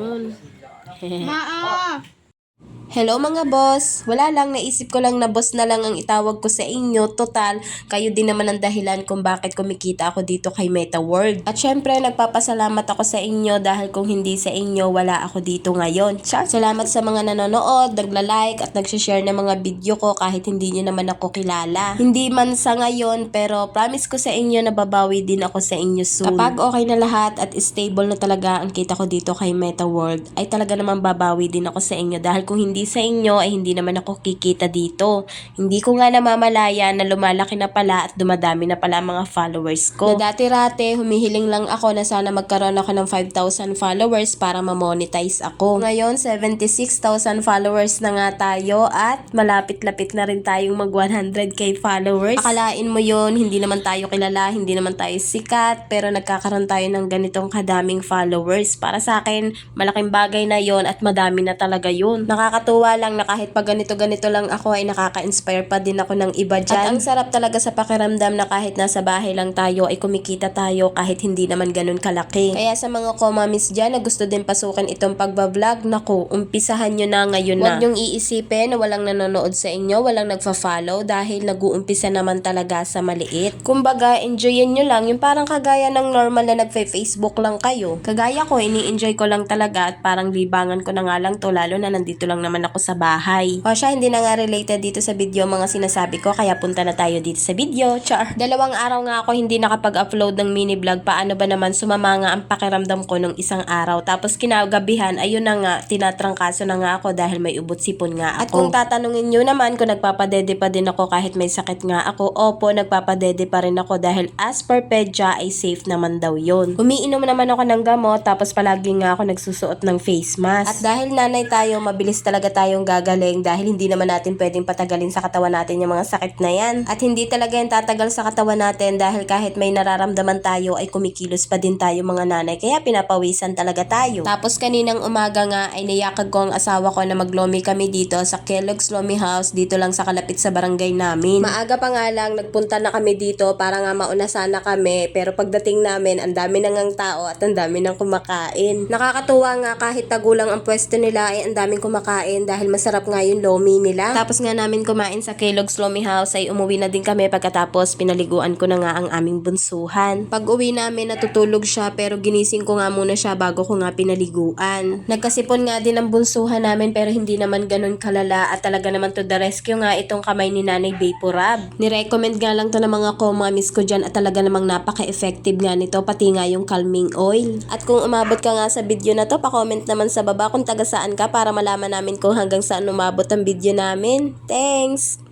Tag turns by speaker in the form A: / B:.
A: ganun.
B: Maa!
A: Hello mga boss! Wala lang, naisip ko lang na boss na lang ang itawag ko sa inyo. Total, kayo din naman ang dahilan kung bakit kumikita ako dito kay Meta World. At syempre, nagpapasalamat ako sa inyo dahil kung hindi sa inyo, wala ako dito ngayon. Salamat sa mga nanonood, nagla-like at nagsishare ng mga video ko kahit hindi nyo naman ako kilala. Hindi man sa ngayon, pero promise ko sa inyo na babawi din ako sa inyo soon. Kapag okay na lahat at stable na talaga ang kita ko dito kay Meta World, ay talaga naman babawi din ako sa inyo dahil kung hindi sa inyo ay hindi naman ako kikita dito. Hindi ko nga namamalaya na lumalaki na pala at dumadami na pala mga followers ko. Na dati-rate, humihiling lang ako na sana magkaroon ako ng 5,000 followers para ma-monetize ako. Ngayon, 76,000 followers na nga tayo at malapit-lapit na rin tayong mag 100k followers. Akalain mo yon, hindi naman tayo kilala, hindi naman tayo sikat, pero nagkakaroon tayo ng ganitong kadaming followers. Para sa akin, malaking bagay na yon at madami na talaga yun. Nakakatuwa lang na kahit pag ganito-ganito lang ako ay nakaka-inspire pa din ako ng iba dyan. At ang sarap talaga sa pakiramdam na kahit nasa bahay lang tayo ay kumikita tayo kahit hindi naman ganun kalaki. Kaya sa mga komamis dyan na gusto din pasukin itong pagbablog, naku, umpisahan nyo na ngayon na. Huwag nyong iisipin na walang nanonood sa inyo, walang nagfa-follow dahil nag-uumpisa naman talaga sa maliit. Kumbaga, enjoyin nyo lang yung parang kagaya ng normal na nagfe-Facebook lang kayo. Kagaya ko, ini-enjoy ko lang talaga at parang libangan ko na nga lang to, lalo na nandito lang naman ako sa bahay. O siya, hindi na nga related dito sa video mga sinasabi ko, kaya punta na tayo dito sa video. Char! 2 araw nga ako hindi nakapag-upload ng mini vlog. Paano ba naman sumama nga ang pakiramdam ko nung isang araw. Tapos kinagabihan, ayun na nga, tinatrangkaso na nga ako dahil may ubot sipon nga ako. At kung tatanungin nyo naman kung nagpapadede pa din ako kahit may sakit nga ako, opo, nagpapadede pa rin ako dahil as per pedya ay safe naman daw yun. Umiinom naman ako ng gamot tapos palagi nga ako nagsusuot ng face mask. At dahil nanay tayo, mabilis talaga tayong gagaling dahil hindi naman natin pwedeng patagalin sa katawan natin yung mga sakit na yan. At hindi talaga yung tatagal sa katawan natin dahil kahit may nararamdaman tayo ay kumikilos pa din tayo mga nanay, kaya pinapawisan talaga tayo. Tapos kaninang umaga nga ay niyakag ko ang asawa ko na maglomi kami dito sa Kellogg's Lomi House dito lang sa kalapit sa barangay namin. Maaga pa nga lang nagpunta na kami dito para nga mauna sana kami, pero pagdating namin ang dami na ngang tao at ang dami nang kumakain. Nakakatuwa nga kahit tagulang ang pwesto nila ay ang daming kumakain dahil masarap nga yung lomi nila. Tapos nga namin kumain sa Kellogg's Lomi House ay umuwi na din kami pagkatapos pinaliguan ko na nga ang aming bunsuhan. Pag uwi namin natutulog siya pero ginising ko nga muna siya bago ko nga pinaliguan. Nagkasipon nga din ang bunsuhan namin pero hindi naman ganun kalala at talaga naman to the rescue nga itong kamay ni Nanay Vaporub. Nirecommend nga lang to ng mga komamis ko dyan at talaga namang napaka-effective nga nito pati nga yung calming oil. At kung umabot ka nga sa video na to, pa-comment naman sa baba kung taga saan ka para malaman namin kung hanggang saan umabot ang video namin. Thanks!